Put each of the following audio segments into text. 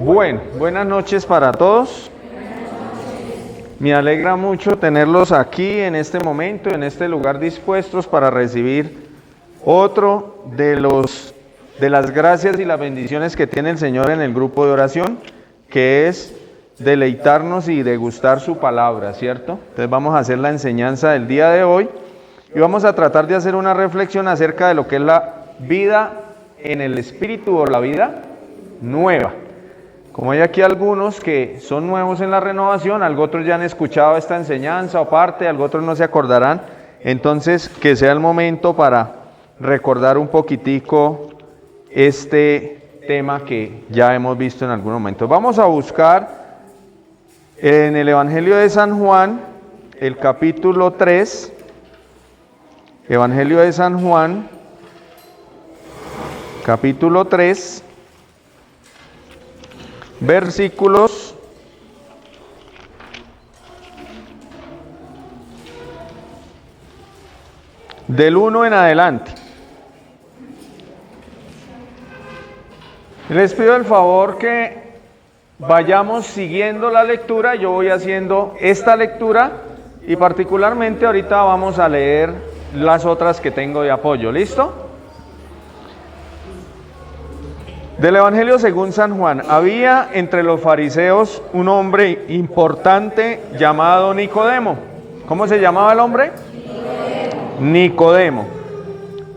Bueno, buenas noches para todos. Me alegra mucho tenerlos aquí en este momento, en este lugar dispuestos para recibir otro de las gracias y las bendiciones que tiene el Señor en el grupo de oración, que es deleitarnos y degustar su palabra, ¿cierto? Entonces vamos a hacer la enseñanza del día de hoy y vamos a tratar de hacer una reflexión acerca de lo que es la vida en el Espíritu o la vida nueva. Como hay aquí algunos que son nuevos en la renovación, algo otros ya han escuchado esta enseñanza o parte, algo otros no se acordarán, entonces que sea el momento para recordar un poquitico este tema que ya hemos visto en algún momento. Vamos a buscar en el Evangelio de San Juan, el capítulo 3, Evangelio de San Juan, capítulo 3, versículos del 1 en adelante. Les pido el favor que vayamos siguiendo la lectura. Yo voy haciendo esta lectura y particularmente ahorita vamos a leer las otras que tengo de apoyo. ¿Listo? Del Evangelio según San Juan. Había entre los fariseos un hombre importante llamado Nicodemo. ¿Cómo se llamaba el hombre? Nicodemo.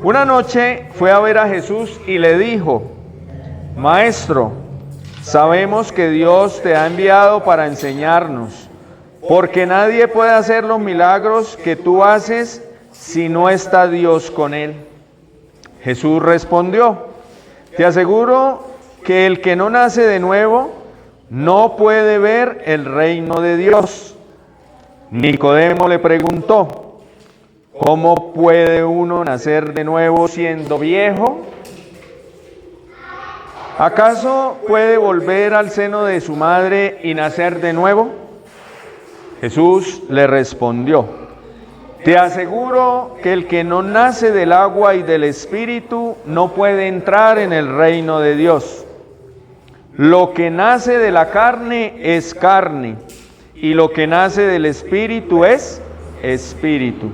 Una noche fue a ver a Jesús y le dijo: Maestro, sabemos que Dios te ha enviado para enseñarnos, porque nadie puede hacer los milagros que tú haces si no está Dios con él. Jesús respondió: Te aseguro que el que no nace de nuevo no puede ver el reino de Dios. Nicodemo le preguntó: ¿Cómo puede uno nacer de nuevo siendo viejo? ¿Acaso puede volver al seno de su madre y nacer de nuevo? Jesús le respondió: Te aseguro que el que no nace del agua y del Espíritu no puede entrar en el reino de Dios. Lo que nace de la carne es carne, y lo que nace del Espíritu es Espíritu.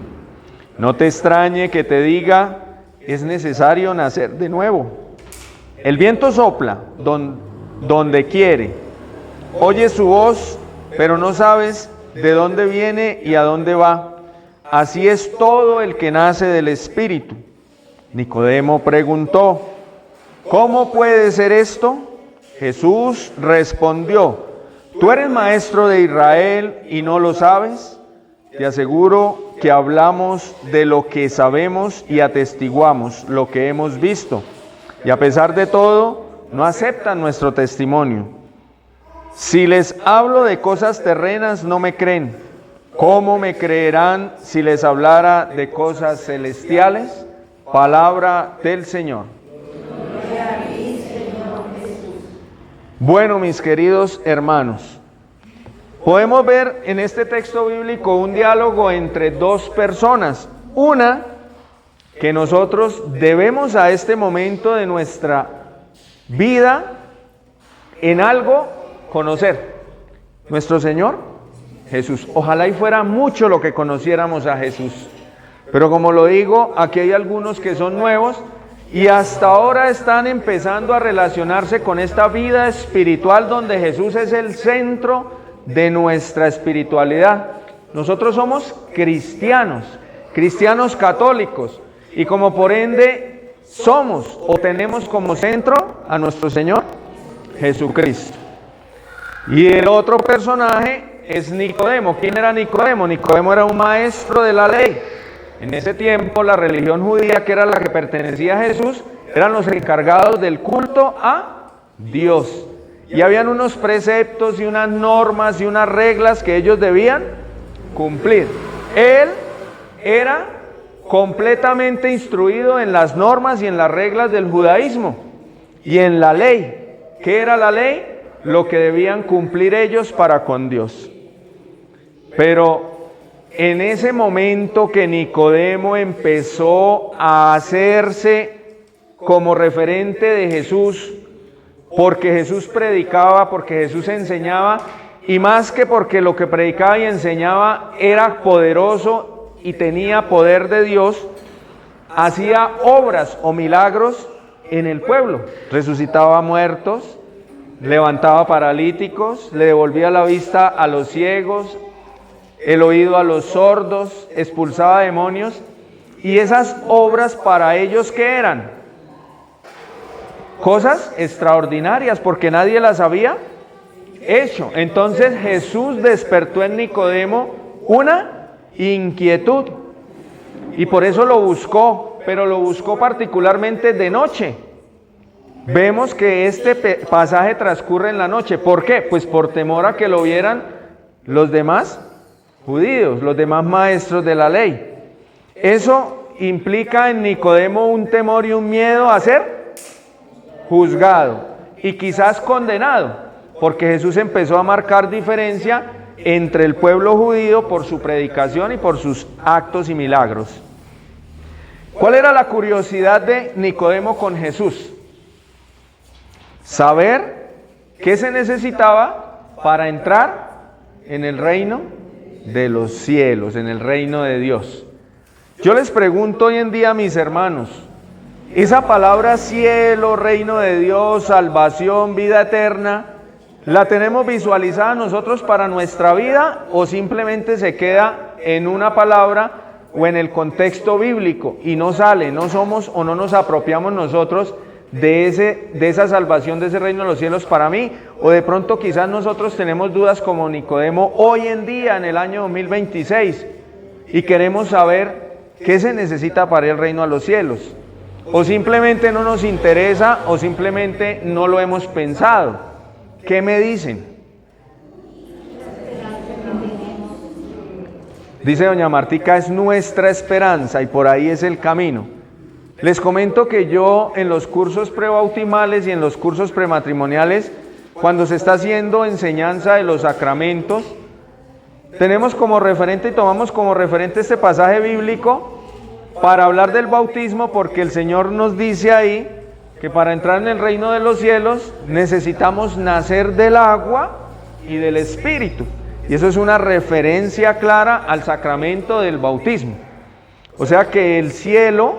No te extrañe que te diga: es necesario nacer de nuevo. El viento sopla donde quiere. Oyes su voz, pero no sabes de dónde viene y a dónde va. Así es todo el que nace del Espíritu. Nicodemo preguntó: ¿Cómo puede ser esto? Jesús respondió: ¿Tú eres maestro de Israel y no lo sabes? Te aseguro que hablamos de lo que sabemos y atestiguamos lo que hemos visto. Y a pesar de todo, no aceptan nuestro testimonio. Si les hablo de cosas terrenas, no me creen. ¿Cómo me creerán si les hablara de cosas celestiales? Palabra del Señor. Bueno, mis queridos hermanos, podemos ver en este texto bíblico un diálogo entre dos personas. Una que nosotros debemos a este momento de nuestra vida en algo conocer. Nuestro Señor Jesús. Ojalá y fuera mucho lo que conociéramos a Jesús. Pero como lo digo, aquí hay algunos que son nuevos y hasta ahora están empezando a relacionarse con esta vida espiritual donde Jesús es el centro de nuestra espiritualidad. Nosotros somos cristianos católicos, y como por ende somos o tenemos como centro a nuestro Señor Jesucristo. Y el otro personaje es Nicodemo. ¿Quién era Nicodemo? Nicodemo era un maestro de la ley. En ese tiempo la religión judía, que era la que pertenecía a Jesús, eran los encargados del culto a Dios. Y habían unos preceptos y unas normas y unas reglas que ellos debían cumplir. Él era completamente instruido en las normas y en las reglas del judaísmo y en la ley. ¿Qué era la ley? Lo que debían cumplir ellos para con Dios. Pero en ese momento que Nicodemo empezó a hacerse como referente de Jesús, porque Jesús predicaba, porque Jesús enseñaba, y más que porque lo que predicaba y enseñaba era poderoso y tenía poder de Dios, hacía obras o milagros en el pueblo. Resucitaba muertos, levantaba paralíticos, le devolvía la vista a los ciegos, el oído a los sordos, expulsaba demonios. Y esas obras para ellos, ¿qué eran? Cosas extraordinarias, porque nadie las había hecho. Entonces Jesús despertó en Nicodemo una inquietud, y por eso lo buscó, pero lo buscó particularmente de noche. Vemos que este pasaje transcurre en la noche. ¿Por qué? Pues por temor a que lo vieran los demás judíos, los demás maestros de la ley. Eso implica en Nicodemo un temor y un miedo a ser juzgado y quizás condenado, porque Jesús empezó a marcar diferencia entre el pueblo judío por su predicación y por sus actos y milagros. ¿Cuál era la curiosidad de Nicodemo con Jesús? Saber qué se necesitaba para entrar en el reino de los cielos, en el reino de Dios. Yo les pregunto hoy en día a mis hermanos, esa palabra cielo, reino de Dios, salvación, vida eterna, ¿la tenemos visualizada nosotros para nuestra vida o simplemente se queda en una palabra o en el contexto bíblico y no sale, no somos o no nos apropiamos nosotros de esa salvación, de ese reino de los cielos para mí? O de pronto quizás nosotros tenemos dudas como Nicodemo hoy en día, en el año 2026, y queremos saber qué se necesita para el reino a los cielos. O simplemente no nos interesa, o simplemente no lo hemos pensado. ¿Qué me dicen? Dice doña Martica, es nuestra esperanza y por ahí es el camino. Les comento que yo en los cursos prebautismales y en los cursos prematrimoniales, cuando se está haciendo enseñanza de los sacramentos, tenemos como referente y tomamos como referente este pasaje bíblico para hablar del bautismo, porque el Señor nos dice ahí que para entrar en el reino de los cielos necesitamos nacer del agua y del Espíritu. Y eso es una referencia clara al sacramento del bautismo. O sea que el cielo,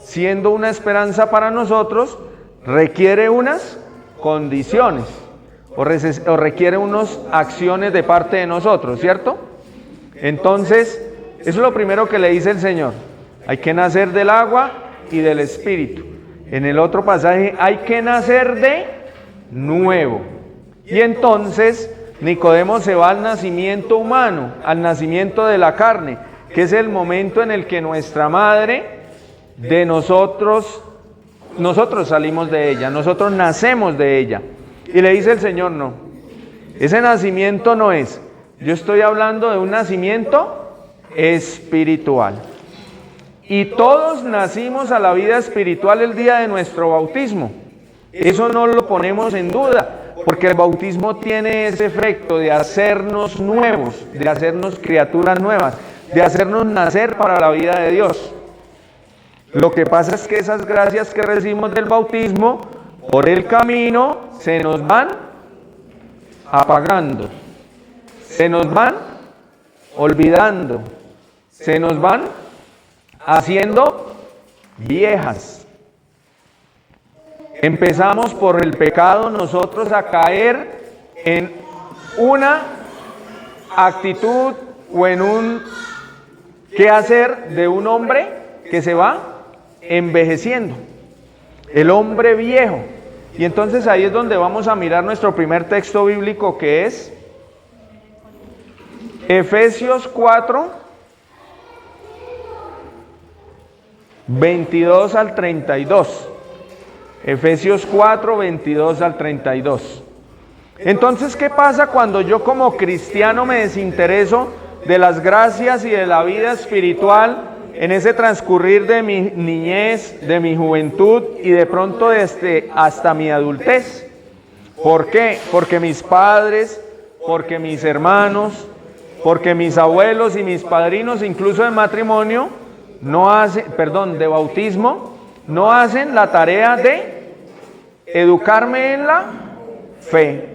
siendo una esperanza para nosotros, requiere unas condiciones o requiere unas acciones de parte de nosotros, ¿cierto? Entonces, eso es lo primero que le dice el Señor. Hay que nacer del agua y del Espíritu. En el otro pasaje, hay que nacer de nuevo. Y entonces Nicodemo se va al nacimiento humano, al nacimiento de la carne, que es el momento en el que nuestra madre de nosotros salimos de ella, nosotros nacemos de ella. Y le dice el Señor, no, ese nacimiento no es. Yo estoy hablando de un nacimiento espiritual. Y todos nacimos a la vida espiritual el día de nuestro bautismo. Eso no lo ponemos en duda, porque el bautismo tiene ese efecto de hacernos nuevos, de hacernos criaturas nuevas, de hacernos nacer para la vida de Dios. Lo que pasa es que esas gracias que recibimos del bautismo, por el camino, se nos van apagando, se nos van olvidando, se nos van haciendo viejas. Empezamos por el pecado nosotros a caer en una actitud o en un quehacer de un hombre que se va envejeciendo, el hombre viejo. Y entonces ahí es donde vamos a mirar nuestro primer texto bíblico, que es Efesios 4, 22 al 32. Efesios 4, 22 al 32. Entonces, ¿qué pasa cuando yo como cristiano me desintereso de las gracias y de la vida espiritual en ese transcurrir de mi niñez, de mi juventud y de pronto hasta mi adultez? ¿Por qué? Porque mis padres, porque mis hermanos, porque mis abuelos y mis padrinos, incluso de matrimonio, de bautismo, no hacen la tarea de educarme en la fe,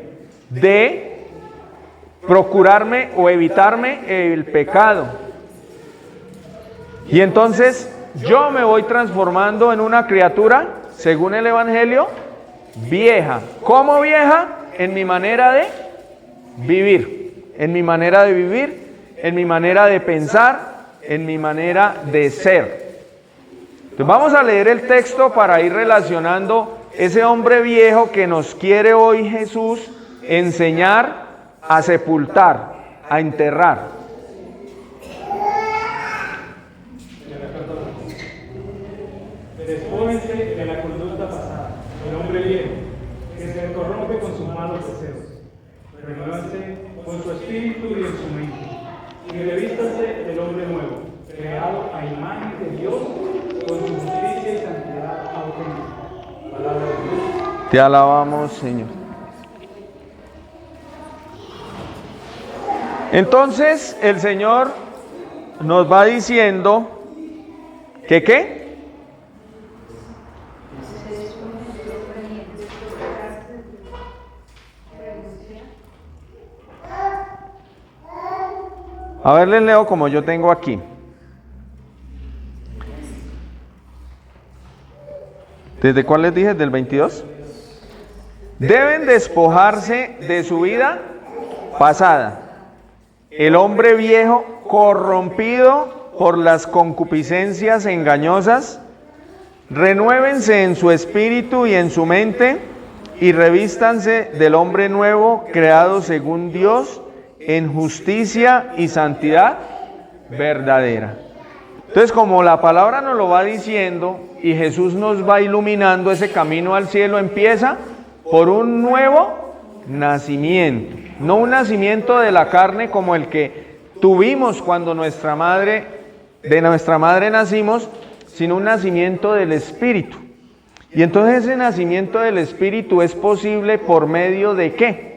D, procurarme o evitarme el pecado. Y entonces yo me voy transformando en una criatura, según el Evangelio, vieja. ¿Cómo vieja? En mi manera de vivir, en mi manera de vivir, en mi manera de pensar, en mi manera de ser. Entonces vamos a leer el texto para ir relacionando ese hombre viejo que nos quiere hoy Jesús enseñar a sepultar, a enterrar. Despójense de la conducta pasada, el hombre viejo, que se corrompe con sus malos deseos. Renuévense con su espíritu y en su mente, y revístanse del hombre nuevo, creado a imagen de Dios, con su justicia y santidad auténtica. Palabra de Dios. Te alabamos, Señor. Entonces el Señor nos va diciendo que ¿qué? A ver, les leo como yo tengo aquí. ¿Desde cuál les dije? ¿Del 22? Deben despojarse de su vida pasada. El hombre viejo corrompido por las concupiscencias engañosas. Renuévense en su espíritu y en su mente y revístanse del hombre nuevo creado según Dios en justicia y santidad verdadera. Entonces, como la palabra nos lo va diciendo y Jesús nos va iluminando, ese camino al cielo empieza por un nuevo nacimiento. No un nacimiento de la carne como el que tuvimos cuando de nuestra madre nacimos, sino un nacimiento del Espíritu. Y entonces ese nacimiento del Espíritu es posible por medio de ¿qué?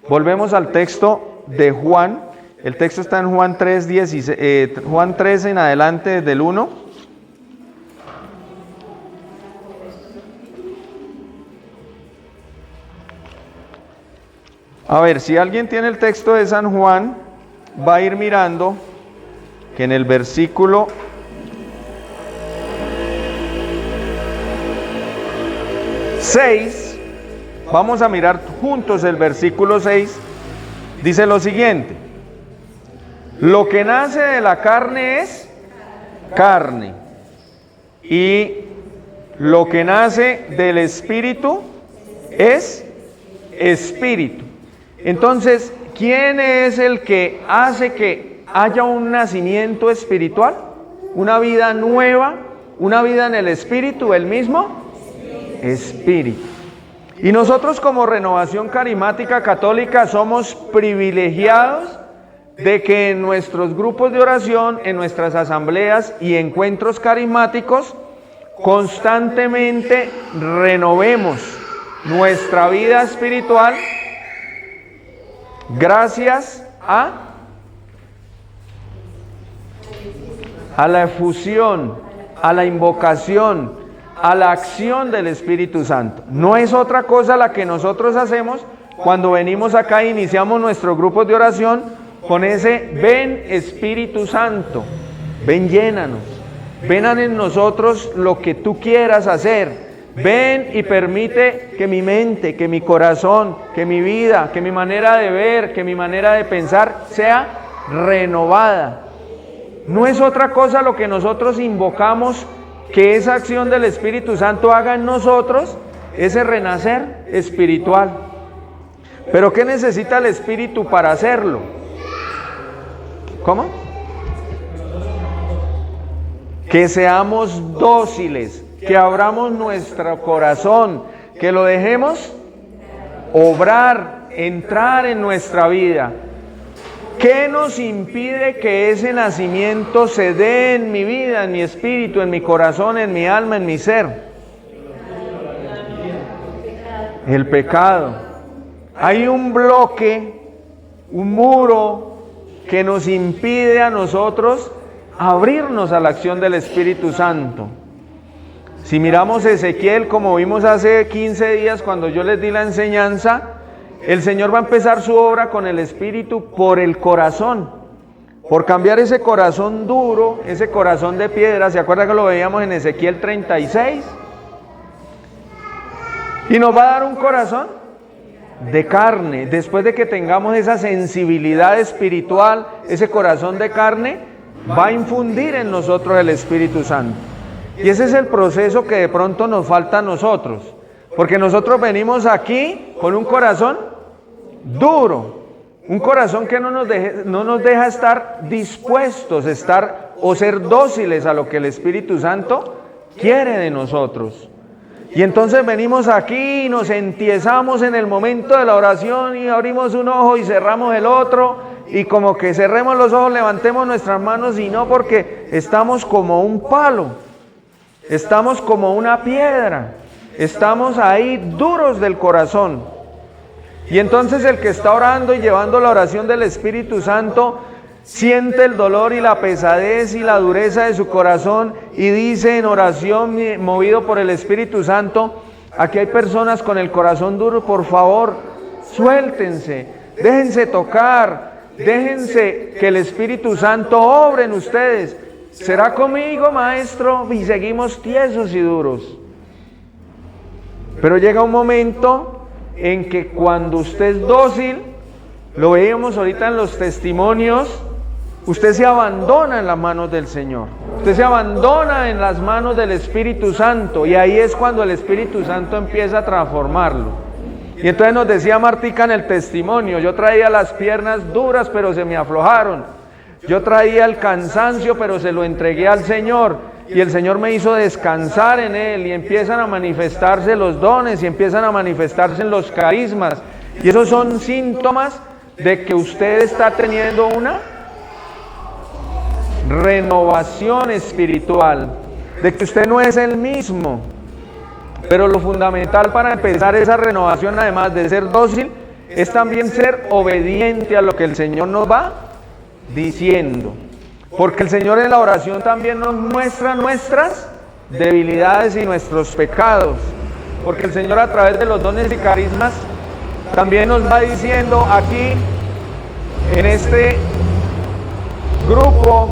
Volvemos al texto de Juan. El texto está en Juan 3, Juan 3 en adelante, desde el 1. A ver, si alguien tiene el texto de San Juan, va a ir mirando que en el versículo 6, vamos a mirar juntos el versículo 6, dice lo siguiente: lo que nace de la carne es carne, y lo que nace del espíritu es espíritu. Entonces, ¿quién es el que hace que haya un nacimiento espiritual? Una vida nueva, una vida en el espíritu, el mismo espíritu. Y nosotros como Renovación Carismática Católica somos privilegiados de que en nuestros grupos de oración, en nuestras asambleas y encuentros carismáticos, constantemente renovemos nuestra vida espiritual gracias a la efusión, a la invocación, a la acción del Espíritu Santo. No es otra cosa la que nosotros hacemos cuando venimos acá e iniciamos nuestros grupos de oración con ese ven Espíritu Santo, ven llénanos, ven en nosotros lo que tú quieras hacer. Ven y permite que mi mente, que mi corazón, que mi vida, que mi manera de ver, que mi manera de pensar sea renovada. No es otra cosa lo que nosotros invocamos que esa acción del Espíritu Santo haga en nosotros, ese renacer espiritual. ¿Pero qué necesita el Espíritu para hacerlo? ¿Cómo? Que seamos dóciles, que abramos nuestro corazón, que lo dejemos obrar, entrar en nuestra vida. ¿Qué nos impide que ese nacimiento se dé en mi vida, en mi espíritu, en mi corazón, en mi alma, en mi ser? El pecado. Hay un bloque, un muro que nos impide a nosotros abrirnos a la acción del Espíritu Santo. Si miramos Ezequiel, como vimos hace 15 días cuando yo les di la enseñanza, el Señor va a empezar su obra con el Espíritu por el corazón, por cambiar ese corazón duro, ese corazón de piedra. ¿Se acuerdan que lo veíamos en Ezequiel 36? Y nos va a dar un corazón de carne. Después de que tengamos esa sensibilidad espiritual, ese corazón de carne, va a infundir en nosotros el Espíritu Santo. Y ese es el proceso que de pronto nos falta a nosotros, porque nosotros venimos aquí con un corazón duro, un corazón que no nos deja estar dispuestos, o ser dóciles a lo que el Espíritu Santo quiere de nosotros. Y entonces venimos aquí y nos entiesamos en el momento de la oración y abrimos un ojo y cerramos el otro, y como que cerremos los ojos, levantemos nuestras manos, y no, porque estamos como un palo, estamos como una piedra, estamos ahí duros del corazón. Y entonces el que está orando y llevando la oración del Espíritu Santo siente el dolor y la pesadez y la dureza de su corazón y dice en oración, movido por el Espíritu Santo: aquí hay personas con el corazón duro, por favor, suéltense, déjense tocar, déjense que el Espíritu Santo obre en ustedes. ¿Será conmigo, maestro? Y seguimos tiesos y duros. Pero llega un momento en que cuando usted es dócil, lo veíamos ahorita en los testimonios, usted se abandona en las manos del Señor, usted se abandona en las manos del Espíritu Santo, y ahí es cuando el Espíritu Santo empieza a transformarlo. Y entonces nos decía Martica en el testimonio: yo traía las piernas duras pero se me aflojaron, yo traía el cansancio pero se lo entregué al Señor, y el Señor me hizo descansar en Él, y empiezan a manifestarse los dones y empiezan a manifestarse los carismas, y esos son síntomas de que usted está teniendo una renovación espiritual, de que usted no es el mismo. Pero lo fundamental para empezar esa renovación, además de ser dócil, es también ser obediente a lo que el Señor nos va diciendo, porque el Señor en la oración también nos muestra nuestras debilidades y nuestros pecados, porque el Señor a través de los dones y carismas también nos va diciendo: aquí en este grupo,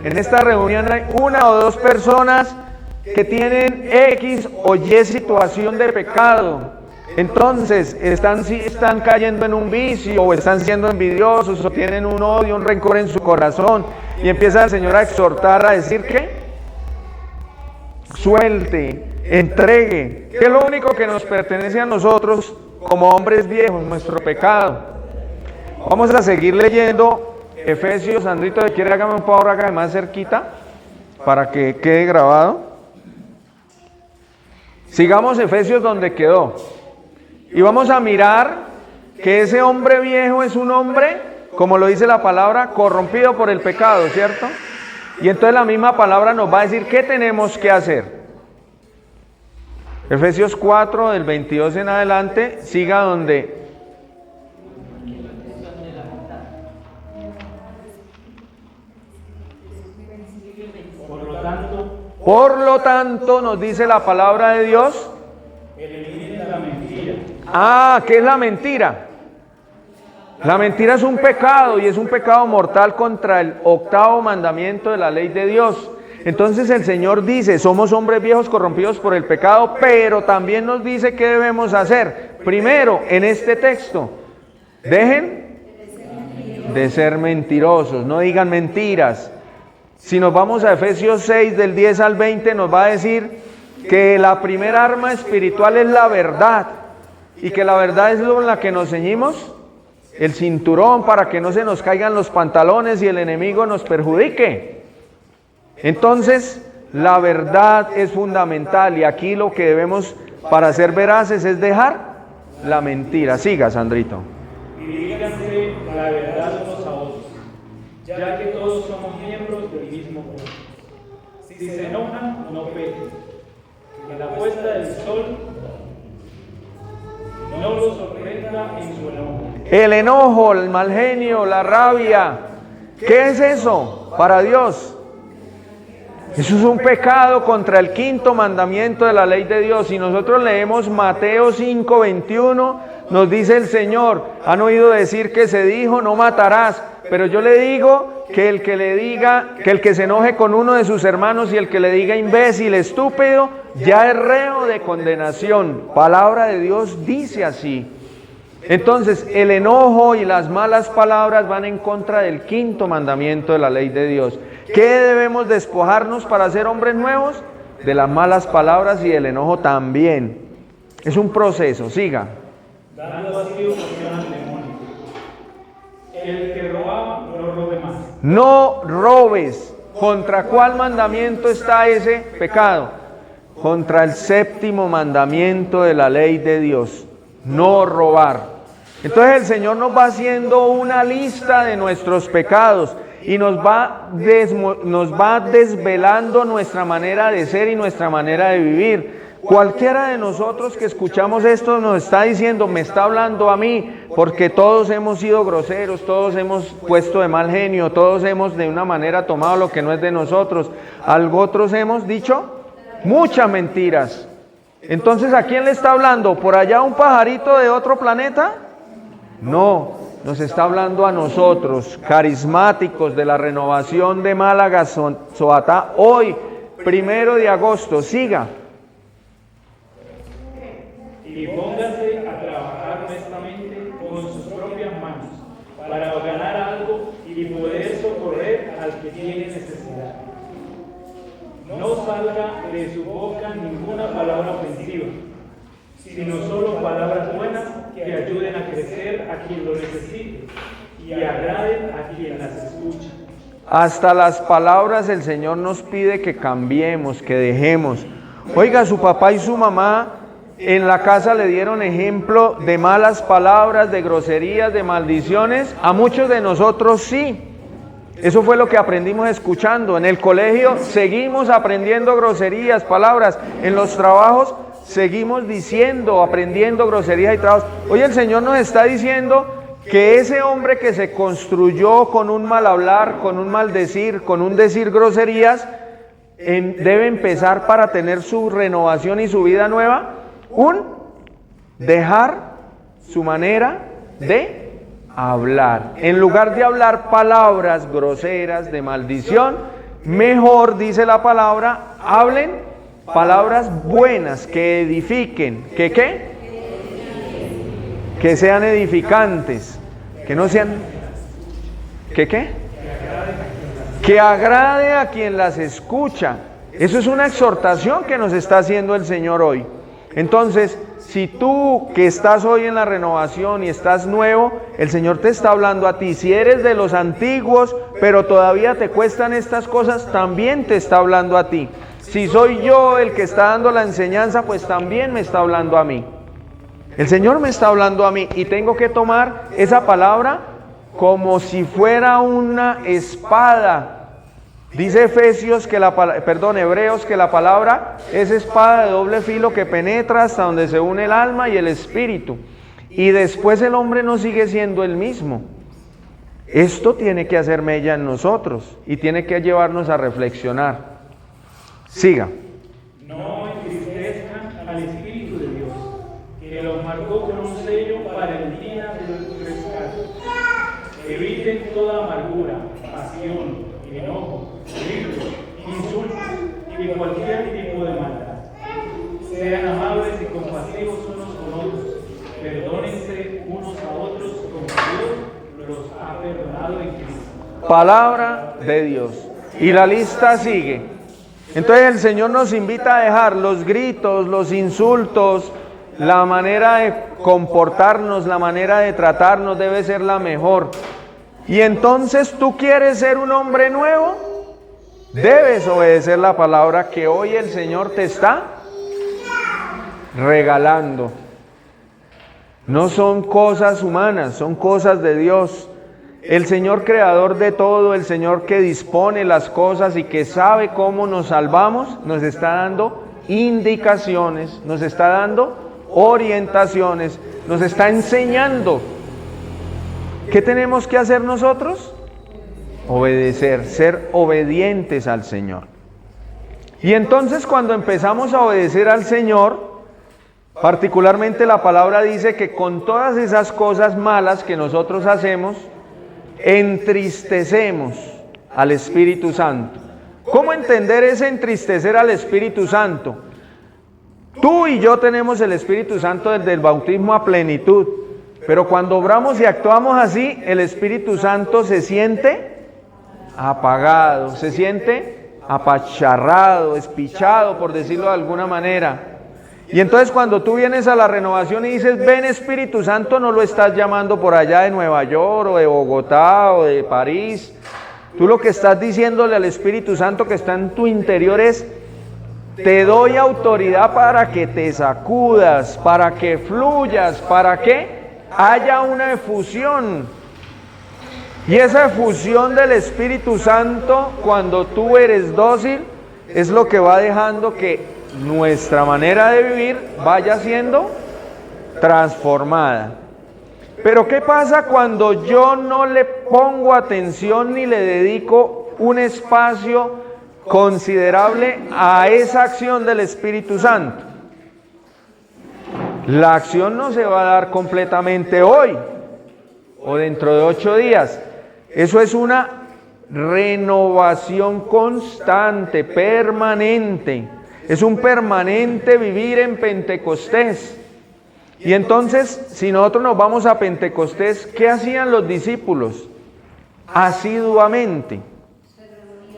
en esta reunión, hay una o dos personas que tienen X o Y situación de pecado. Entonces están cayendo en un vicio, o están siendo envidiosos, o tienen un odio, un rencor en su corazón, y empieza el Señor a exhortar, a decir que suelte, entregue, que es lo único que nos pertenece a nosotros como hombres viejos, nuestro pecado. Vamos a seguir leyendo Efesios. Sandrito, ¿le quiere hágame un favor, hágame más cerquita para que quede grabado? Sigamos Efesios donde quedó. Y vamos a mirar que ese hombre viejo es un hombre, como lo dice la palabra, corrompido por el pecado, ¿cierto? Y entonces la misma palabra nos va a decir qué tenemos que hacer. Efesios 4, del 22 en adelante, siga donde... Por lo tanto, nos dice la palabra de Dios, eliminen la mentira. ¿qué es la mentira? La mentira es un pecado, y es un pecado mortal contra el 8º mandamiento de la ley de Dios. Entonces el Señor dice: somos hombres viejos corrompidos por el pecado, pero también nos dice qué debemos hacer. Primero, en este texto, dejen de ser mentirosos, no digan mentiras. Si nos vamos a Efesios 6, del 10 al 20, nos va a decir que la primera arma espiritual es la verdad, y que la verdad es lo en la que nos ceñimos el cinturón para que no se nos caigan los pantalones y el enemigo nos perjudique. Entonces, la verdad es fundamental, y aquí lo que debemos para ser veraces es dejar la mentira. Siga, Sandrito. Y díganse la verdad unos a otros, ya que todos somos miembros del mismo cuerpo. Si se enojan, no pequen. Que la puesta del sol no los sorprenda en su enojo. El enojo, el mal genio, la rabia, ¿qué es eso para Dios? Eso es un pecado contra el quinto mandamiento de la ley de Dios. Si nosotros leemos Mateo 5:21, nos dice el Señor, han oído decir que se dijo, no matarás. Pero yo le digo que el que se enoje con uno de sus hermanos y el que le diga imbécil, estúpido, ya es reo de condenación. Palabra de Dios dice así. Entonces, el enojo y las malas palabras van en contra del quinto mandamiento de la ley de Dios. ¿Qué debemos despojarnos para ser hombres nuevos? De las malas palabras y del enojo también. Es un proceso, siga. Dando vacío al demonio. El que roba, no robe más. No robes. ¿Contra cuál mandamiento está ese pecado? Contra el séptimo mandamiento de la ley de Dios. No robar. Entonces el Señor nos va haciendo una lista de nuestros pecados y nos va desvelando nuestra manera de ser y nuestra manera de vivir. Cualquiera de nosotros que escuchamos esto nos está diciendo, me está hablando a mí, porque todos hemos sido groseros, todos hemos puesto de mal genio, todos hemos de una manera tomado lo que no es de nosotros, otros hemos dicho muchas mentiras. Entonces, ¿a quién le está hablando? ¿Por allá un pajarito de otro planeta? No, nos está hablando a nosotros, carismáticos de la renovación de Málaga, Soatá, hoy, 1 de agosto, siga. Y póngase a trabajar honestamente con sus propias manos, para ganar algo y poder socorrer al que tiene necesidad. No salga de su boca ninguna palabra ofensiva, sino solo palabras buenas que ayuden a crecer a quien lo necesite y agraden a quien las escucha. Hasta las palabras el Señor nos pide que cambiemos, que dejemos. Oiga, su papá y su mamá en la casa le dieron ejemplo de malas palabras, de groserías, de maldiciones. A muchos de nosotros sí. Eso fue lo que aprendimos escuchando. En el colegio seguimos aprendiendo groserías, palabras. En los trabajos seguimos diciendo, aprendiendo groserías y trabajos. Hoy el Señor nos está diciendo que ese hombre que se construyó con un mal hablar, con un mal decir, con un decir groserías, debe empezar para tener su renovación y su vida nueva, dejar su manera de hablar. En lugar de hablar palabras groseras de maldición, mejor, dice la palabra, hablen palabras buenas que edifiquen. ¿Que qué? Que sean edificantes. Que no sean... ¿Que qué? Que agrade a quien las escucha. Eso es una exhortación que nos está haciendo el Señor hoy. Entonces, si tú que estás hoy en la renovación y estás nuevo, el Señor te está hablando a ti. Si eres de los antiguos, pero todavía te cuestan estas cosas, también te está hablando a ti. Si soy yo el que está dando la enseñanza, pues también me está hablando a mí. El Señor me está hablando a mí y tengo que tomar esa palabra como si fuera una espada. Dice Hebreos que la palabra es espada de doble filo que penetra hasta donde se une el alma y el espíritu. Y después el hombre no sigue siendo el mismo. Esto tiene que hacer mella en nosotros y tiene que llevarnos a reflexionar. Siga. No entristezcan al Espíritu de Dios, que los marcó con un sello para el día del rescate. Eviten toda amargura, pasión, enojo, gritos, insultos y cualquier tipo de maldad. Sean amables y compasivos unos con otros. Perdónense unos a otros como Dios los ha perdonado en Cristo. Palabra de Dios. Y la lista sigue. Entonces el Señor nos invita a dejar los gritos, los insultos, la manera de comportarnos, la manera de tratarnos debe ser la mejor. Y entonces tú quieres ser un hombre nuevo, debes obedecer la palabra que hoy el Señor te está regalando. No son cosas humanas, son cosas de Dios. El Señor creador de todo, el Señor que dispone las cosas y que sabe cómo nos salvamos, nos está dando indicaciones, nos está dando orientaciones, nos está enseñando. ¿Qué tenemos que hacer nosotros? Obedecer, ser obedientes al Señor. Y entonces cuando empezamos a obedecer al Señor, particularmente la palabra dice que con todas esas cosas malas que nosotros hacemos, entristecemos al Espíritu Santo. ¿Cómo entender ese entristecer al Espíritu Santo? Tú y yo tenemos el Espíritu Santo desde el bautismo a plenitud, pero cuando obramos y actuamos así, el Espíritu Santo se siente apagado, se siente apacharrado, espichado, por decirlo de alguna manera. Y entonces cuando tú vienes a la renovación y dices, ven Espíritu Santo, no lo estás llamando por allá de Nueva York o de Bogotá o de París. Tú lo que estás diciéndole al Espíritu Santo que está en tu interior es, te doy autoridad para que te sacudas, para que fluyas, para que haya una efusión. Y esa efusión del Espíritu Santo, cuando tú eres dócil, es lo que va dejando que nuestra manera de vivir vaya siendo transformada. Pero ¿qué pasa cuando yo no le pongo atención ni le dedico un espacio considerable a esa acción del Espíritu Santo? La acción no se va a dar completamente hoy o dentro de 8 días. Eso es una renovación constante, permanente. Es un permanente vivir en Pentecostés. Y entonces, si nosotros nos vamos a Pentecostés, ¿qué hacían los discípulos? Asiduamente.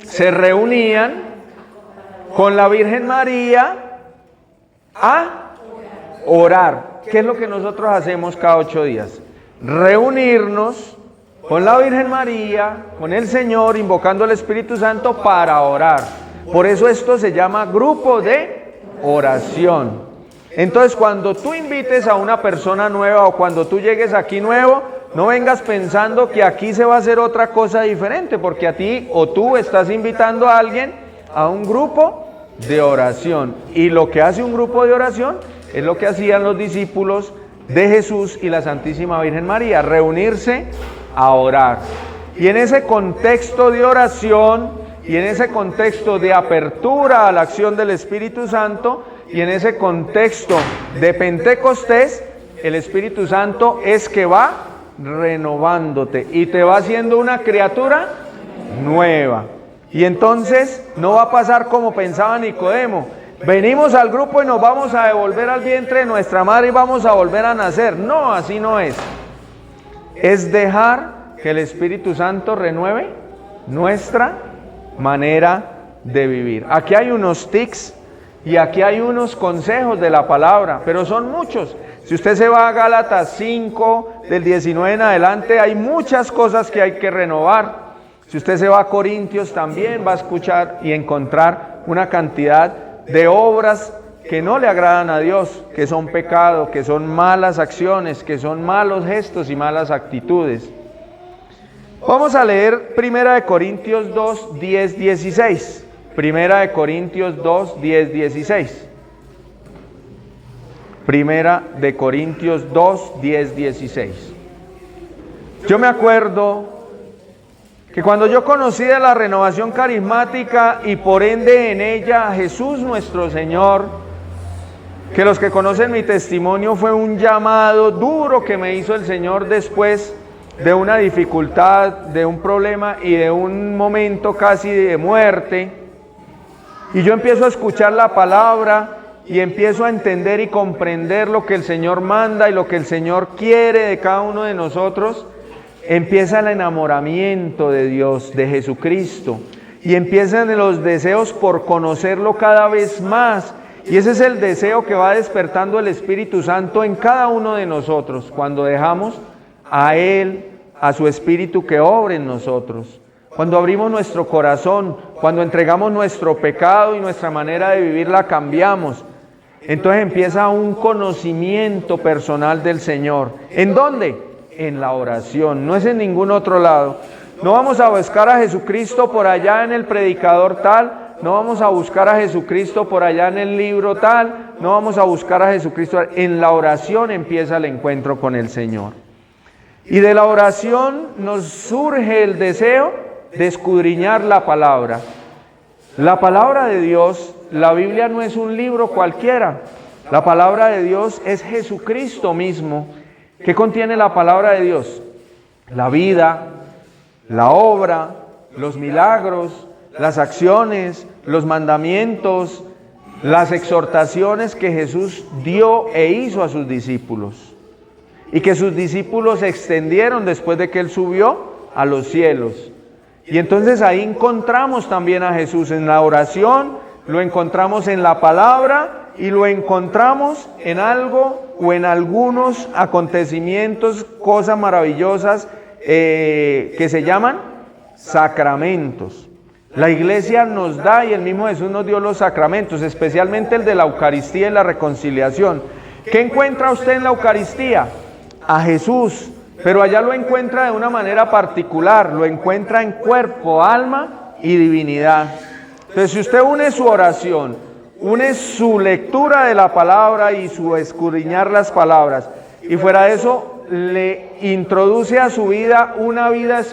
Se reunían con la Virgen María a orar. ¿Qué es lo que nosotros hacemos cada 8 días? Reunirnos con la Virgen María, con el Señor, invocando al Espíritu Santo para orar. Por eso esto se llama grupo de oración. Entonces cuando tú invites a una persona nueva o cuando tú llegues aquí nuevo, no vengas pensando que aquí se va a hacer otra cosa diferente, porque a ti o tú estás invitando a alguien a un grupo de oración. Y lo que hace un grupo de oración es lo que hacían los discípulos de Jesús y la Santísima Virgen María, reunirse a orar. Y en ese contexto de oración y en ese contexto de apertura a la acción del Espíritu Santo y en ese contexto de Pentecostés, el Espíritu Santo es que va renovándote y te va haciendo una criatura nueva. Y entonces no va a pasar como pensaba Nicodemo. Venimos al grupo y nos vamos a devolver al vientre de nuestra madre y vamos a volver a nacer. No, así no es. Es dejar que el Espíritu Santo renueve nuestra manera de vivir. Aquí hay unos tics y aquí hay unos consejos de la palabra, pero son muchos. Si usted se va a Gálatas 5, del 19 en adelante, hay muchas cosas que hay que renovar. Si usted se va a Corintios también va a escuchar y encontrar una cantidad de obras que no le agradan a Dios, que son pecado, que son malas acciones, que son malos gestos y malas actitudes. Vamos a leer 1 Corintios 2, 10, 16. 1 Corintios 2, 10, 16. 1 Corintios 2, 10, 16. Yo me acuerdo que cuando yo conocí de la renovación carismática y por ende en ella a Jesús nuestro Señor, que los que conocen mi testimonio fue un llamado duro que me hizo el Señor después de una dificultad, de un problema y de un momento casi de muerte. Y yo empiezo a escuchar la palabra y empiezo a entender y comprender lo que el Señor manda y lo que el Señor quiere de cada uno de nosotros. Empieza el enamoramiento de Dios, de Jesucristo, y empiezan los deseos por conocerlo cada vez más. Y ese es el deseo que va despertando el Espíritu Santo en cada uno de nosotros, cuando dejamos a Él, a su Espíritu que obre en nosotros. Cuando abrimos nuestro corazón, cuando entregamos nuestro pecado y nuestra manera de vivir la cambiamos, entonces empieza un conocimiento personal del Señor. ¿En dónde? En la oración, no es en ningún otro lado. No vamos a buscar a Jesucristo por allá en el predicador tal, no vamos a buscar a Jesucristo por allá en el libro tal, no vamos a buscar a Jesucristo. En la oración empieza el encuentro con el Señor. Y de la oración nos surge el deseo de escudriñar la palabra. La palabra de Dios, la Biblia no es un libro cualquiera. La palabra de Dios es Jesucristo mismo. ¿Qué contiene la palabra de Dios? La vida, la obra, los milagros, las acciones, los mandamientos, las exhortaciones que Jesús dio e hizo a sus discípulos. Y que sus discípulos extendieron después de que Él subió a los cielos. Y entonces ahí encontramos también a Jesús en la oración, lo encontramos en la palabra y lo encontramos en algo o en algunos acontecimientos, cosas maravillosas que se llaman sacramentos. La iglesia nos da y el mismo Jesús nos dio los sacramentos, especialmente el de la Eucaristía y la reconciliación. ¿Qué encuentra usted en la Eucaristía? A Jesús, pero allá lo encuentra de una manera particular, lo encuentra en cuerpo, alma y divinidad. Entonces, si usted une su oración, une su lectura de la palabra y su escudriñar las palabras, y fuera de eso le introduce a su vida una vida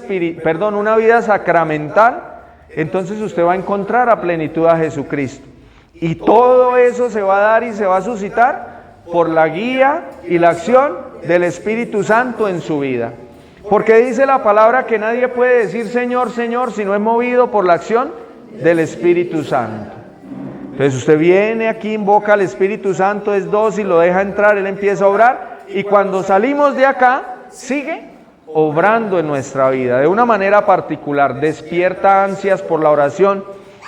sacramental, entonces usted va a encontrar a plenitud a Jesucristo. Y todo eso se va a dar y se va a suscitar por la guía y la acción del Espíritu Santo en su vida. Porque dice la palabra que nadie puede decir Señor, Señor, si no es movido por la acción del Espíritu Santo. Entonces usted viene aquí, invoca al Espíritu Santo, es dócil, lo deja entrar, Él empieza a obrar, y cuando salimos de acá, sigue obrando en nuestra vida de una manera particular. Despierta ansias por la oración,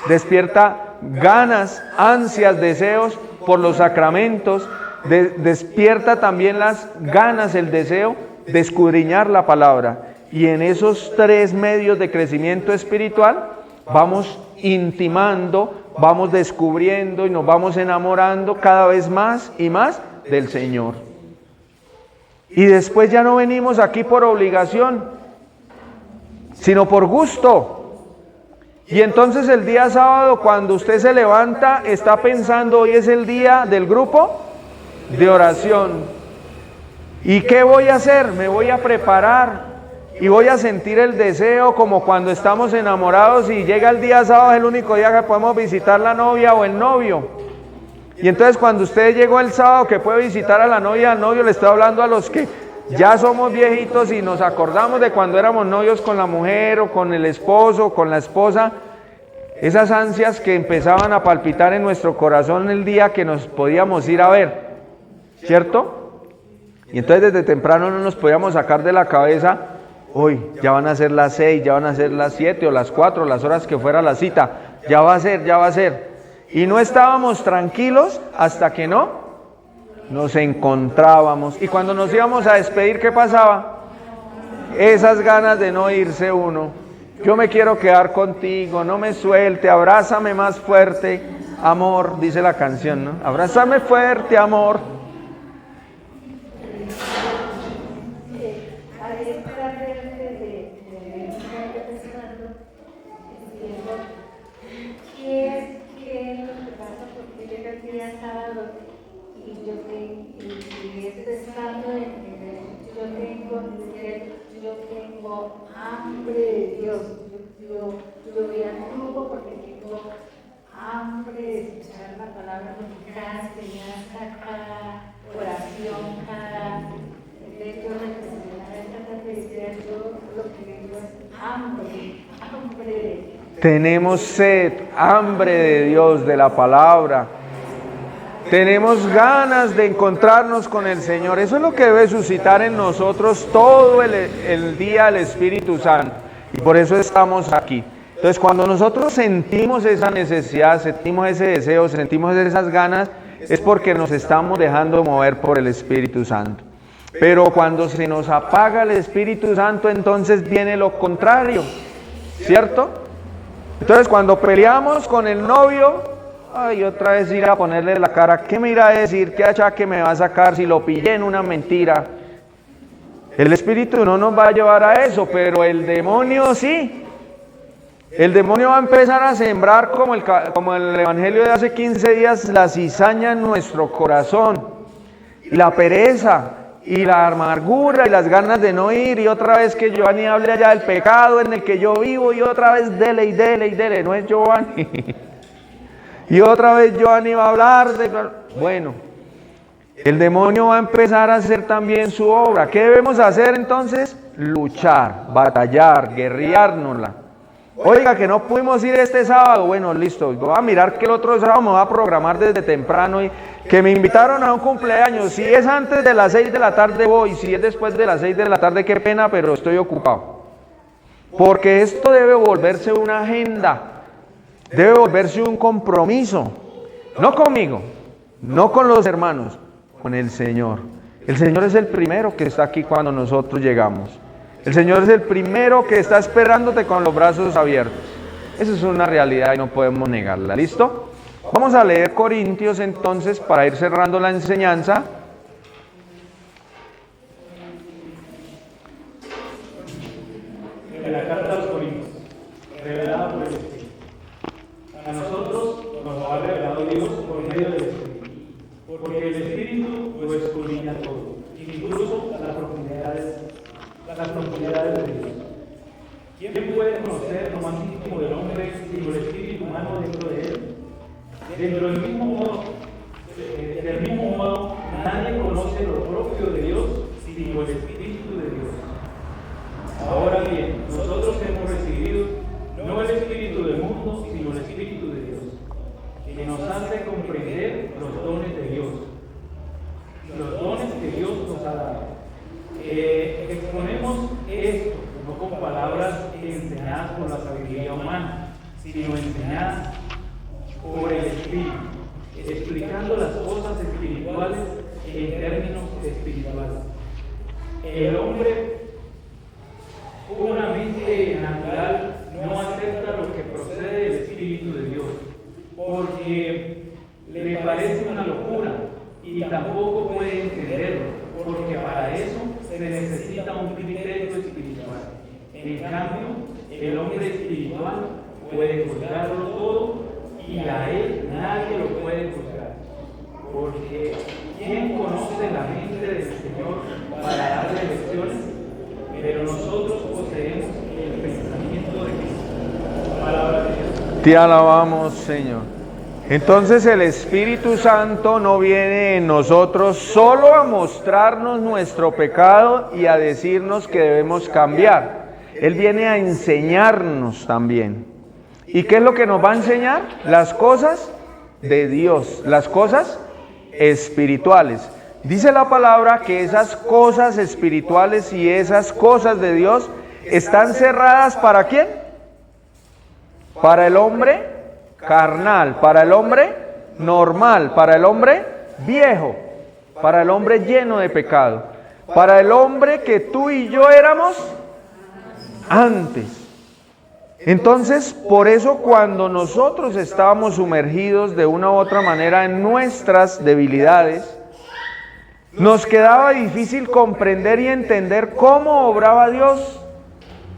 despierta ganas, ansias, deseos por los sacramentos, despierta también las ganas, el deseo de escudriñar la palabra. Y en esos tres medios de crecimiento espiritual vamos intimando, vamos descubriendo y nos vamos enamorando cada vez más y más del Señor. Y después ya no venimos aquí por obligación, sino por gusto. Y entonces el día sábado, cuando usted se levanta, está pensando, hoy es el día del grupo de oración. ¿Y qué voy a hacer? Me voy a preparar y voy a sentir el deseo como cuando estamos enamorados y llega el día sábado, es el único día que podemos visitar la novia o el novio. Y entonces cuando usted llegó el sábado que puede visitar a la novia, al novio, le estoy hablando a los que ya somos viejitos y nos acordamos de cuando éramos novios con la mujer o con el esposo o con la esposa, esas ansias que empezaban a palpitar en nuestro corazón el día que nos podíamos ir a ver, ¿cierto? Y entonces desde temprano no nos podíamos sacar de la cabeza, hoy ya van a ser las 6, ya van a ser las 7 o las 4, las horas que fuera la cita, ya va a ser. Y no estábamos tranquilos hasta que no nos encontrábamos. Y cuando nos íbamos a despedir, ¿qué pasaba? Esas ganas de no irse uno. Yo me quiero quedar contigo, no me suelte, abrázame más fuerte, amor, dice la canción, ¿no? Abrázame fuerte, amor. Yo tengo hambre de Dios, yo voy al grupo porque tengo hambre de escuchar la palabra, porque cada enseñanza, cada oración, cada hecho representar esta felicidad, yo lo que tengo es hambre de Dios. Tenemos sed, hambre de Dios, de la palabra. Tenemos ganas de encontrarnos con el Señor. Eso es lo que debe suscitar en nosotros todo el día el Espíritu Santo. Y por eso estamos aquí. Entonces, cuando nosotros sentimos esa necesidad, sentimos ese deseo, sentimos esas ganas, es porque nos estamos dejando mover por el Espíritu Santo. Pero cuando se nos apaga el Espíritu Santo, entonces viene lo contrario, ¿cierto? Entonces, cuando peleamos con el novio, ay, otra vez ir a ponerle la cara, ¿qué me irá a decir? ¿Qué achaque me va a sacar si lo pillé en una mentira? El Espíritu no nos va a llevar a eso, pero el demonio sí. El demonio va a empezar a sembrar como el Evangelio de hace 15 días, la cizaña en nuestro corazón, y la pereza, y la amargura y las ganas de no ir, y otra vez que Giovanni hable allá del pecado en el que yo vivo, y otra vez dele y dele y dele, no es Giovanni. Y otra vez Giovanni va a hablar de... Bueno, el demonio va a empezar a hacer también su obra. ¿Qué debemos hacer entonces? Luchar, batallar, guerreárnosla. Oiga, que no pudimos ir este sábado. Bueno, listo, voy a mirar que el otro sábado me voy a programar desde temprano, y que me invitaron a un cumpleaños. Si es antes de las 6 de la tarde voy, si es después de las 6 de la tarde, qué pena, pero estoy ocupado. Porque esto debe volverse una agenda, debe volverse un compromiso, no conmigo, no con los hermanos, con el Señor. El Señor es el primero que está aquí cuando nosotros llegamos. El Señor es el primero que está esperándote con los brazos abiertos. Esa es una realidad y no podemos negarla. ¿Listo? Vamos a leer Corintios entonces para ir cerrando la enseñanza. De la carta a los Corintios, revelada por el Espíritu. A nosotros nos lo ha revelado Dios por medio del Espíritu, porque el Espíritu lo escudriña todo, incluso las profundidades de Dios. ¿Quién puede conocer lo más íntimo del hombre sino el espíritu humano dentro de él? Del mismo modo, nadie conoce lo propio de Dios sino el Espíritu de Dios. Ahora bien, nosotros hemos recibido no el espíritu del mundo, sino el Espíritu de Dios, que nos hace comprender los dones de Dios, los dones que Dios nos ha dado. Exponemos esto no con palabras enseñadas por la sabiduría humana, sino enseñadas por el Espíritu, explicando las cosas espirituales en términos espirituales. El hombre puramente natural no acepta lo que procede del Espíritu de Dios, porque le parece una locura y tampoco puede entenderlo, porque para eso se necesita un criterio espiritual. En cambio, el hombre espiritual puede juzgarlo todo y a él nadie lo puede juzgar, porque ¿quién conoce la mente del Señor para darle lecciones? Pero nosotros poseemos el pensamiento de Cristo. Palabra de Dios. Te alabamos, Señor. Entonces el Espíritu Santo no viene en nosotros solo a mostrarnos nuestro pecado y a decirnos que debemos cambiar. Él viene a enseñarnos también. ¿Y qué es lo que nos va a enseñar? Las cosas de Dios, las cosas espirituales. Dice la palabra que esas cosas espirituales y esas cosas de Dios están cerradas ¿para quién? Para el hombre carnal, para el hombre normal, para el hombre viejo, para el hombre lleno de pecado, para el hombre que tú y yo éramos antes. Entonces, por eso cuando nosotros estábamos sumergidos de una u otra manera en nuestras debilidades, nos quedaba difícil comprender y entender cómo obraba Dios,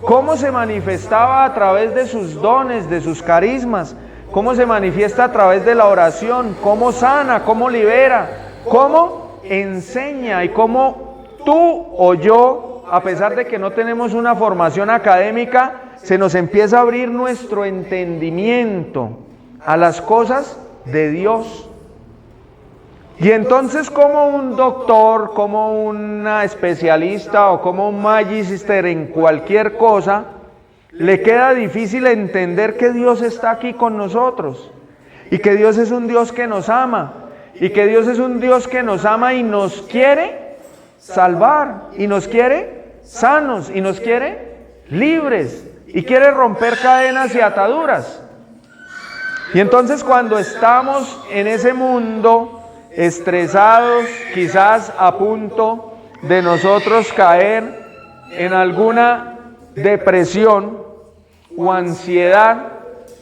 cómo se manifestaba a través de sus dones, de sus carismas, cómo se manifiesta a través de la oración, cómo sana, cómo libera, cómo enseña y cómo tú o yo, a pesar de que no tenemos una formación académica, se nos empieza a abrir nuestro entendimiento a las cosas de Dios. Y entonces como un doctor, como una especialista o como un magister en cualquier cosa, le queda difícil entender que Dios está aquí con nosotros y que Dios es un Dios que nos ama y que Dios es un Dios que nos ama y nos quiere salvar y nos quiere sanos y nos quiere libres y quiere romper cadenas y ataduras. Y entonces cuando estamos en ese mundo estresados, quizás a punto de nosotros caer en alguna depresión o ansiedad,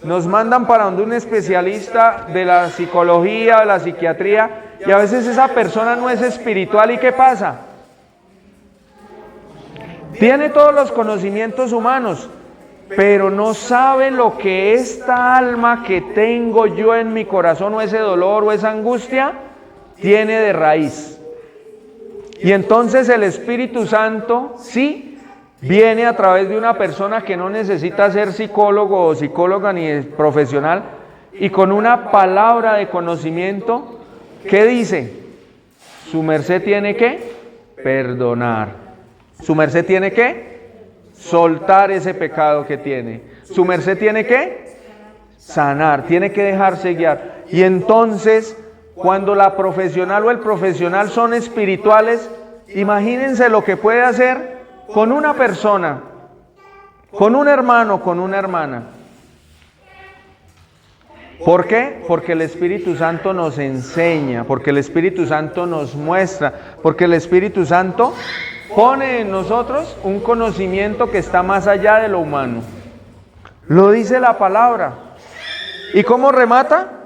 nos mandan para donde un especialista de la psicología, de la psiquiatría, y a veces esa persona no es espiritual. ¿Y qué pasa? Tiene todos los conocimientos humanos, pero no sabe lo que esta alma que tengo yo en mi corazón, o ese dolor o esa angustia, tiene de raíz. Y entonces el Espíritu Santo sí viene a través de una persona que no necesita ser psicólogo o psicóloga ni profesional, y con una palabra de conocimiento, ¿qué dice? Su merced tiene que perdonar. Su merced tiene que soltar ese pecado que tiene. Su merced tiene que sanar, tiene que dejarse guiar. Y entonces, cuando la profesional o el profesional son espirituales, imagínense lo que puede hacer con una persona, con un hermano, con una hermana. ¿Por qué? Porque el Espíritu Santo nos enseña, porque el Espíritu Santo nos muestra, porque el Espíritu Santo pone en nosotros un conocimiento que está más allá de lo humano. Lo dice la palabra. ¿Y cómo remata?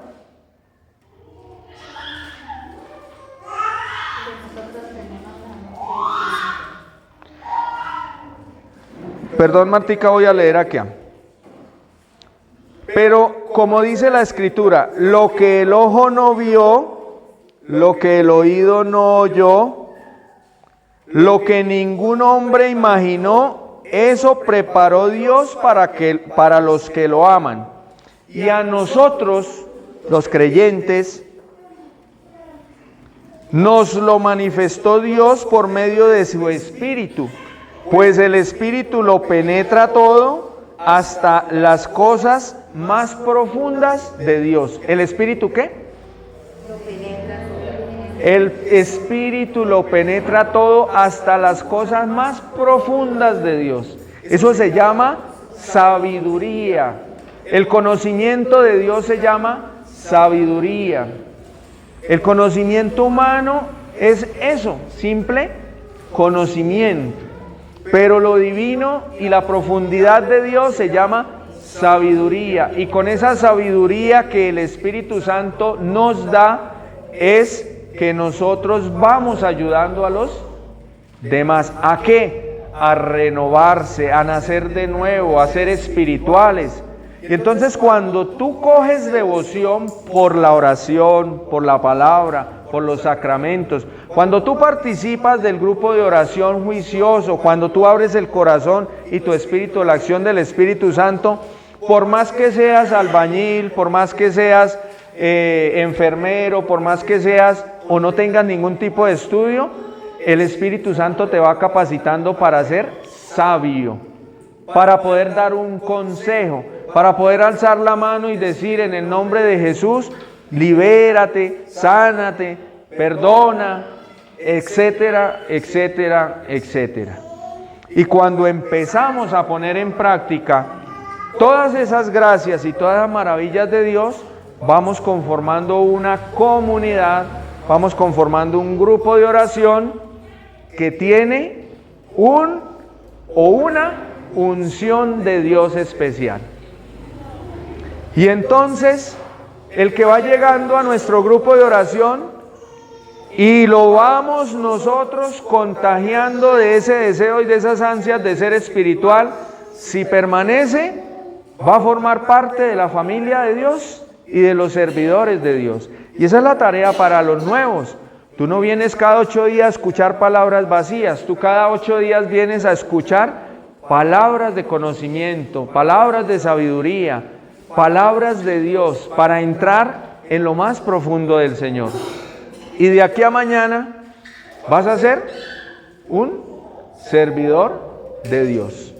Perdón, Martica, voy a leer aquí. Pero como dice la Escritura, lo que el ojo no vio, lo que el oído no oyó, lo que ningún hombre imaginó, eso preparó Dios para los que lo aman. Y a nosotros, los creyentes, nos lo manifestó Dios por medio de su Espíritu, pues el Espíritu lo penetra todo, hasta las cosas más profundas de Dios. ¿El Espíritu qué? El Espíritu lo penetra todo, hasta las cosas más profundas de Dios. Eso se llama sabiduría. El conocimiento de Dios se llama sabiduría. El conocimiento humano es eso, simple conocimiento. Pero lo divino y la profundidad de Dios se llama sabiduría. Y con esa sabiduría que el Espíritu Santo nos da, es que nosotros vamos ayudando a los demás. ¿A qué? A renovarse, a nacer de nuevo, a ser espirituales. Y entonces cuando tú coges devoción por la oración, por la palabra, por los sacramentos, cuando tú participas del grupo de oración juicioso, cuando tú abres el corazón y tu espíritu, la acción del Espíritu Santo, por más que seas albañil, por más que seas enfermero, por más que seas o no tengas ningún tipo de estudio, el Espíritu Santo te va capacitando para ser sabio, para poder dar un consejo, para poder alzar la mano y decir en el nombre de Jesús, libérate, sánate, perdona, etcétera, etcétera, etcétera. Y cuando empezamos a poner en práctica todas esas gracias y todas las maravillas de Dios, vamos conformando una comunidad, vamos conformando un grupo de oración que tiene un o una unción de Dios especial. Y entonces, el que va llegando a nuestro grupo de oración y lo vamos nosotros contagiando de ese deseo y de esas ansias de ser espiritual, si permanece, va a formar parte de la familia de Dios y de los servidores de Dios. Y esa es la tarea para los nuevos. Tú no vienes cada 8 días a escuchar palabras vacías, tú cada 8 días vienes a escuchar palabras de conocimiento, palabras de sabiduría, palabras de Dios, para entrar en lo más profundo del Señor. Y de aquí a mañana vas a ser un servidor de Dios,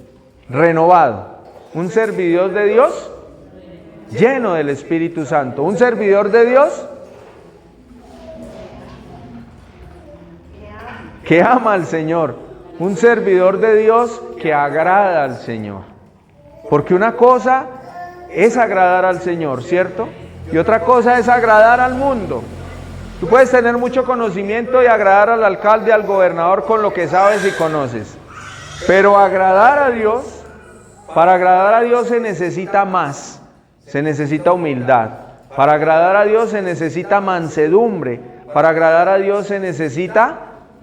renovado, un servidor de Dios lleno del Espíritu Santo, un servidor de Dios que ama al Señor, un servidor de Dios que agrada al Señor. Porque una cosa es agradar al Señor, ¿cierto? Y otra cosa es agradar al mundo. Tú puedes tener mucho conocimiento y agradar al alcalde, al gobernador con lo que sabes y conoces. Pero agradar a Dios, para agradar a Dios se necesita más, se necesita humildad. Para agradar a Dios se necesita mansedumbre. Para agradar a Dios se necesita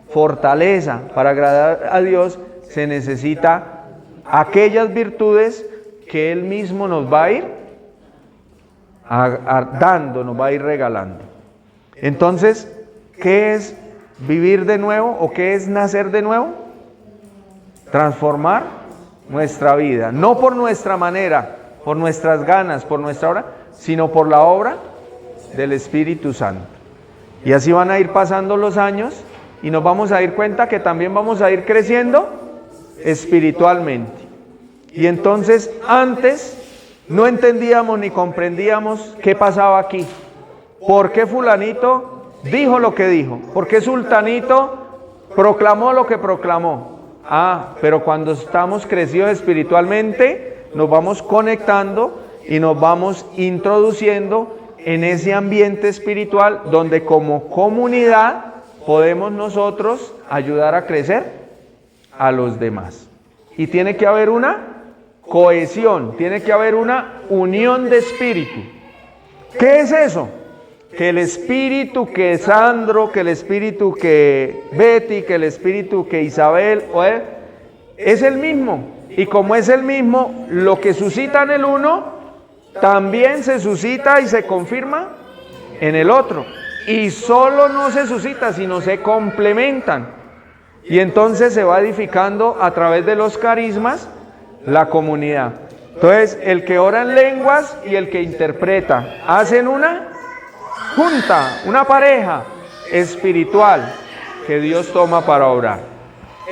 fortaleza. Para agradar a Dios se necesita aquellas virtudes que Él mismo nos va a ir dando, nos va a ir regalando. Entonces, ¿qué es vivir de nuevo o qué es nacer de nuevo? Transformar nuestra vida, no por nuestra manera, por nuestras ganas, por nuestra obra, sino por la obra del Espíritu Santo. Y así van a ir pasando los años y nos vamos a dar cuenta que también vamos a ir creciendo espiritualmente. Y entonces antes no entendíamos ni comprendíamos qué pasaba aquí. ¿Por qué fulanito dijo lo que dijo? ¿Por qué sultanito proclamó lo que proclamó? Pero cuando estamos crecidos espiritualmente, nos vamos conectando y nos vamos introduciendo en ese ambiente espiritual donde como comunidad podemos nosotros ayudar a crecer a los demás. Y tiene que haber una cohesión, tiene que haber una unión de espíritu. ¿Qué es eso? Que el espíritu que Sandro, que el espíritu que Betty, que el espíritu que Isabel es el mismo. Y como es el mismo, lo que suscita en el uno también se suscita y se confirma en el otro. Y solo no se suscita, sino se complementan. Y entonces se va edificando a través de los carismas la comunidad. Entonces, el que ora en lenguas y el que interpreta hacen una junta, una pareja espiritual que Dios toma para orar.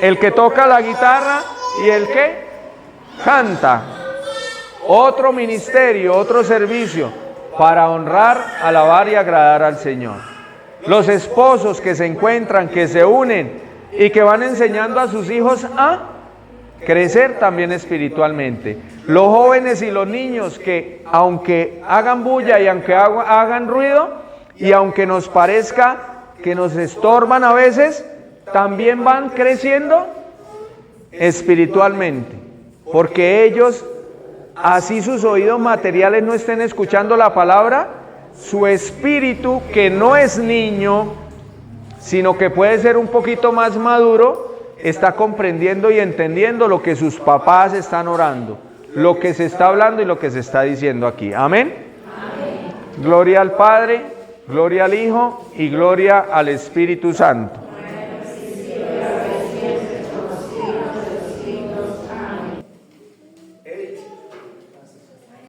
El que toca la guitarra y el que canta. Otro ministerio, otro servicio para honrar, alabar y agradar al Señor. Los esposos que se encuentran, que se unen y que van enseñando a sus hijos a crecer también espiritualmente. Los jóvenes y los niños que aunque hagan bulla y aunque hagan ruido y aunque nos parezca que nos estorban a veces, también van creciendo espiritualmente, porque ellos, así sus oídos materiales no estén escuchando la palabra, su espíritu, que no es niño, sino que puede ser un poquito más maduro, está comprendiendo y entendiendo lo que sus papás están orando, lo que se está hablando y lo que se está diciendo aquí. Amén. Amén. Gloria al Padre, gloria al Hijo y gloria al Espíritu Santo.